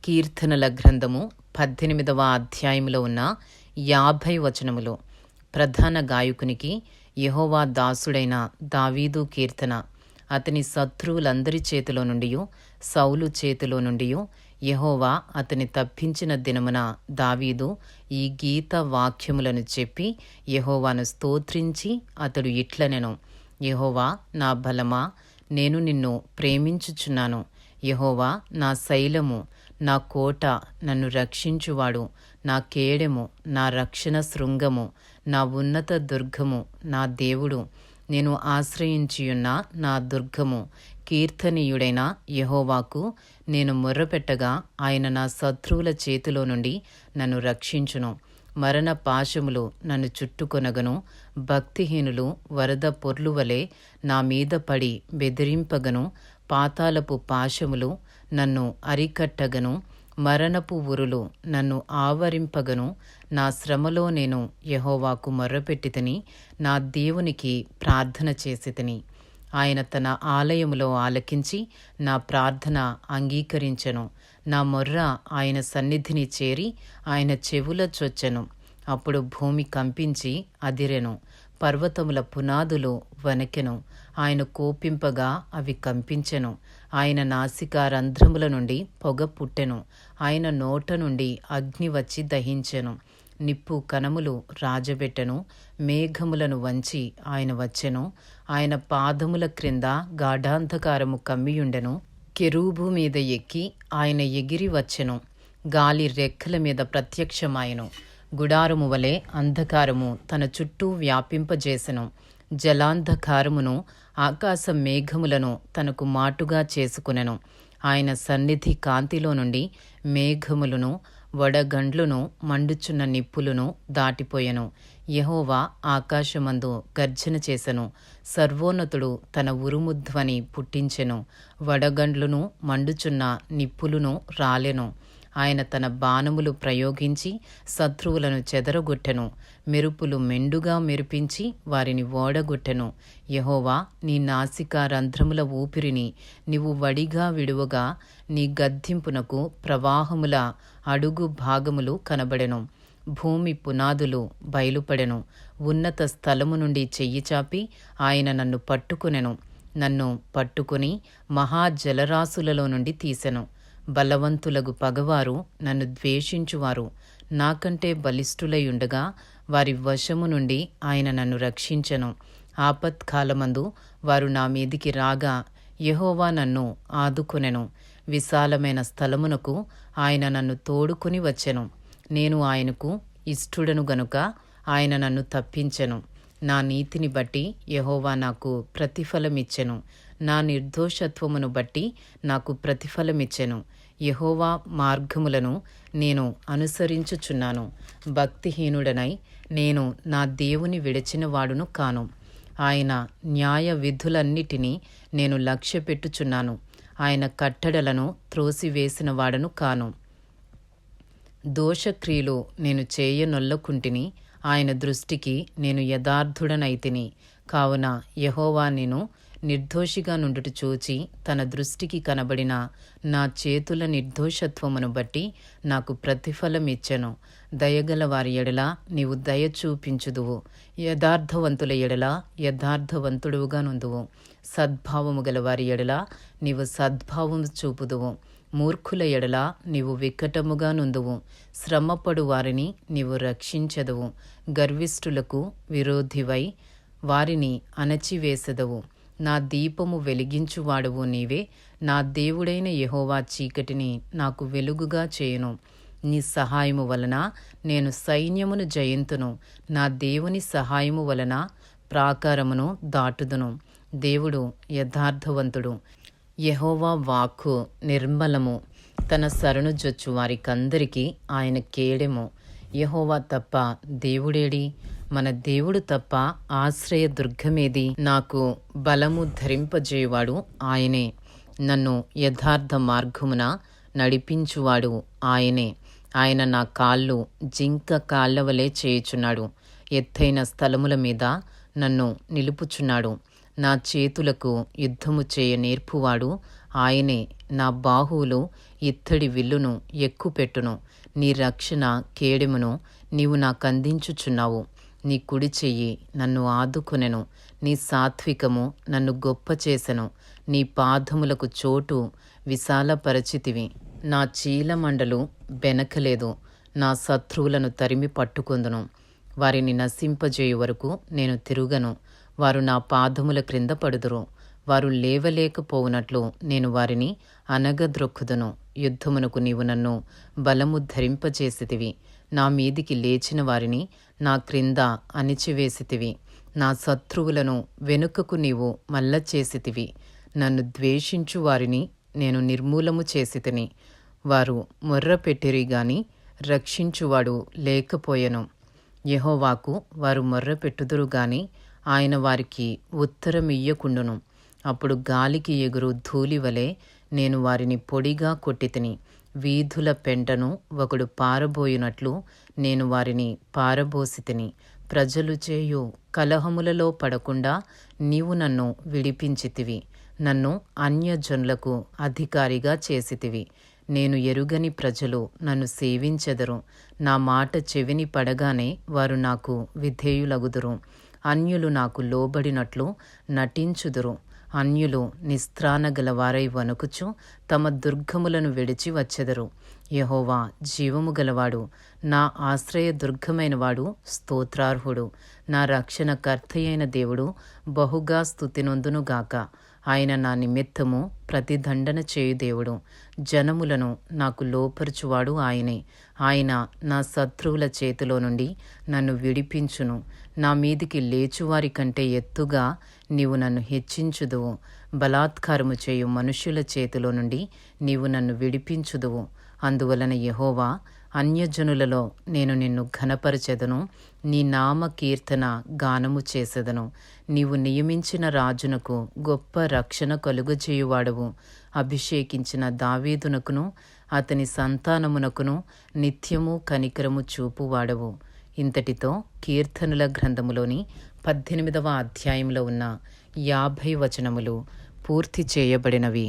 కీర్తనల గ్రంథము 18వ అధ్యాయములో ఉన్న 50 వచనములు. ప్రధాన గాయకునికి యెహోవా దాసుడైన దావీదు కీర్తన. అతని శత్రువులందరి చేతిలో నుండియు సౌలు చేతిలో నుండియు యెహోవా అతని తప్పించిన దినమున దావీదు ఈ గీత వాక్యములను చెప్పి యెహోవాను స్తోత్రించి అతడు ఇట్లనెను: యెహోవా నా బలమా, నేను నిన్ను ప్రేమించుచున్నాను. యెహోవా నా శైలము, నా కోట, నన్ను రక్షించువాడు, నా కేడెము, నా రక్షణ శృంగము, నా ఉన్నత దుర్గము, నా దేవుడు, నేను ఆశ్రయించియున్న నా దుర్గము. కీర్తనీయుడైన యెహోవాకు నేను మొర్రపెట్టగా ఆయన నా శత్రువుల చేతిలో నుండి నన్ను రక్షించును. మరణ పాశములు నన్ను చుట్టుకొనగను. భక్తిహీనులు వరద పొర్లువలే నా మీద పడి బెదిరింపగను. పాతాళపు పాశములు నన్ను అరికట్టగను. మరణపు ఉరులు నన్ను ఆవరింపగను. నా శ్రమలో నేను యెహోవాకు మొర్రపెట్టితిని, నా దేవునికి ప్రార్థన చేసితిని. ఆయన తన ఆలయములో ఆలకించి నా ప్రార్థన అంగీకరించెను. నా మొర్ర ఆయన సన్నిధిని చేరి ఆయన చెవుల చొచ్చెను. అప్పుడు భూమి కంపించి అదిరెను, పర్వతముల పునాదులు వణకెను. ఆయన కోపింపగా అవి కంపించెను. ఆయన నాసికారంధ్రముల నుండి పొగ పుట్టెను. ఆయన నోట నుండి అగ్ని వచ్చి దహించెను. నిప్పు కణములు రాజబెట్టెను. మేఘములను వంచి ఆయన వచ్చెను. ఆయన పాదముల క్రింద గాఢాంధకారము కమ్మియుండెను. కెరూబు మీద ఎక్కి ఆయన ఎగిరి వచ్చెను. గాలి రెక్కల మీద ప్రత్యక్షమాయెను. గుడారము వలె అంధకారము తన చుట్టూ వ్యాపింపజేసెను. జలాంధకారమును ఆకాశ మేఘములను తనకు మాటుగా చేసుకునెను. ఆయన సన్నిధి కాంతిలో నుండి మేఘములను వడగండ్లును మండుచున్న నిప్పులను దాటిపోయెను. యెహోవా ఆకాశమందు గర్జన చేసెను. సర్వోన్నతుడు తన ఉరుముధ్వని పుట్టించెను. వడగండ్లును మండుచున్న నిప్పులును రాలెను. ఆయన తన బాణములు ప్రయోగించి శత్రువులను చెదరగొట్టెను. మెరుపులు మెండుగా మెరిపించి వారిని ఓడగొట్టెను. యెహోవా నీ నాసికారంధ్రముల ఊపిరిని నీవు వడిగా విడువగా నీ గద్దింపునకు ప్రవాహముల అడుగు భాగములు కనబడెను. భూమి పునాదులు బయలుపడెను. ఉన్నత స్థలము నుండి చెయ్యి చాపి ఆయన నన్ను పట్టుకొనెను. నన్ను పట్టుకొని మహాజలరాశులలో నుండి తీసెను. బలవంతులగు పగవారు నన్ను ద్వేషించువారు నాకంటే బలిష్ఠులై ఉండగా వారి వశము నుండి ఆయన నన్ను రక్షించెను. ఆపత్కాలమందు వారు నా మీదికి రాగా యెహోవా నన్ను ఆదుకొనెను. విశాలమైన స్థలమునకు ఆయన నన్ను తోడుకొని వచ్చెను. నేను ఆయనకు ఇష్టుడను గనుక ఆయన నన్ను తప్పించెను. నా నీతిని బట్టి యెహోవా నాకు ప్రతిఫలమిచ్చెను. నా నిర్దోషత్వమును బట్టి నాకు ప్రతిఫలమిచ్చెను. యెహోవా మార్గములను నేను అనుసరించుచున్నాను. భక్తిహీనుడనై నేను నా దేవుని విడిచిన వాడును కాను. ఆయన న్యాయ విధులన్నిటినీ నేను లక్ష్యపెట్టుచున్నాను. ఆయన కట్టడలను త్రోసివేసిన వాడను కాను. దోషక్రియలు నేను చేయనొల్లకుంటిని. ఆయన దృష్టికి నేను యథార్థుడనైతిని. కావున యెహోవా నేను నిర్దోషిగా నుండుట చూచి తన దృష్టికి కనబడిన నా చేతుల నిర్దోషత్వమును బట్టి నాకు ప్రతిఫలమిచ్చెను. దయగల వారి ఎడల నీవు దయ చూపించుదువు. యథార్థవంతుల ఎడల యథార్థవంతుడుగా నుందువు. సద్భావము గల వారి ఎడల నీవు సద్భావము చూపుదువు. మూర్ఖుల ఎడల నీవు వికటముగా నుందువు. శ్రమపడు వారిని నీవు రక్షించెదవు. గర్విష్ఠులకు విరోధివై వారిని అణచివేసెదవు. నా దీపము వెలిగించువాడవు నీవే. నా దేవుడైన యెహోవా చీకటిని నాకు వెలుగుగా చేయును. నీ సహాయము వలన నేను సైన్యమును జయింతును. నా దేవుని సహాయము వలన ప్రాకారమును దాటుదును. దేవుడు యథార్థవంతుడు. యెహోవా వాక్కు నిర్మలము. తన శరణు జొచ్చు వారికందరికీ ఆయన కేడెము. యెహోవా తప్ప దేవుడేడి? మన దేవుడు తప్ప ఆశ్రయ దుర్గమేది? నాకు బలము ధరింపజేయువాడు ఆయనే. నన్ను యథార్థ మార్గమున నడిపించువాడు ఆయనే. ఆయన నా కాళ్ళు జింక కాళ్ళవలే చేయుచున్నాడు. ఎత్తైన స్థలముల మీద నన్ను నిలుపుచున్నాడు. నా చేతులకు యుద్ధము చేయ నేర్పువాడు ఆయనే నా బాహువులు ఇత్తడి విల్లును ఎక్కుపెట్టును. నీ రక్షణ కేడెమును నీవు నాకందించుచున్నావు. నీ కుడి చెయ్యి నన్ను ఆదుకొనెను. నీ సాత్వికము నన్ను గొప్ప చేసెను. నీ పాదములకు చోటు విశాలపరచితివి. నా చీలమండలు బెనకలేదు. నా శత్రువులను తరిమి పట్టుకొందును. వారిని నశింపజేయు వరకు నేను తిరుగను. వారు నా పాదముల క్రింద పడుదురు. వారు లేవలేకపోవునట్లు నేను వారిని అనగద్రొక్కుదును. యుద్ధమునకు నీవు నన్ను బలము ధరింపచేసితివి. నా మీదికి లేచిన వారిని నా క్రింద అణిచివేసితివి. నా శత్రువులను వెనుకకు నీవు మల్ల చేసితివి. నన్ను ద్వేషించు వారిని నేను నిర్మూలము చేసితిని. వారు మొర్రపెట్టిరి గాని రక్షించువాడు లేకపోయెను. యెహోవాకు వారు మొర్రపెట్టుదురు గాని ఆయన వారికి ఉత్తరమియ్యకుండును. అప్పుడు గాలికి ఎగురు ధూళివలె నేను వారిని పొడిగా కొట్టితిని. వీధుల పెంటను ఒకడు పారబోయునట్లు నేను వారిని పారబోసితిని. ప్రజలు చేయు కలహములలో పడకుండా నీవు నన్ను విడిపించితివి. నన్ను అన్యజనులకు అధికారిగా చేసితివి. నేను ఎరుగని ప్రజలు నన్ను సేవించెదరు. నా మాట చెవిని పడగానే వారు నాకు విధేయులగుదురు. అన్యులు నాకు లోబడినట్లు నటించుదురు. అన్యులు నిస్త్రాణగల వారై వణుకుచు తమ దుర్గములను విడిచి వచ్చెదరు. యెహోవా జీవము గలవాడు, నా ఆశ్రయ దుర్గమైనవాడు స్తోత్రార్హుడు. నా రక్షణ కర్తయైన దేవుడు బహుగా స్తుతినొందునుగాక. ఆయన నా నిమిత్తము ప్రతిదండన చేయు దేవుడు. జనములను నాకు లోపరుచువాడు ఆయనే. ఆయన నా శత్రువుల చేతిలో నుండి నన్ను విడిపించును. నా మీదికి లేచువారి కంటే ఎత్తుగా నీవు నన్ను హెచ్చించుదువు. బలాత్కారము చేయు మనుష్యుల చేతిలో నుండి నీవు నన్ను విడిపించుదువు. అందువలన యెహోవా, అన్యజనులలో నేను నిన్ను ఘనపరచెదను. నీ నామ కీర్తన గానము చేసెదను. నీవు నియమించిన రాజునకు గొప్ప రక్షణ కలుగజేయువాడవు. అభిషేకించిన దావీదునకును అతని సంతానమునకును నిత్యము కనికరము చూపువాడవు. ఇంతటితో కీర్తనల గ్రంథములోని 18వ అధ్యాయంలో ఉన్న 50 వచనములు పూర్తి చేయబడినవి.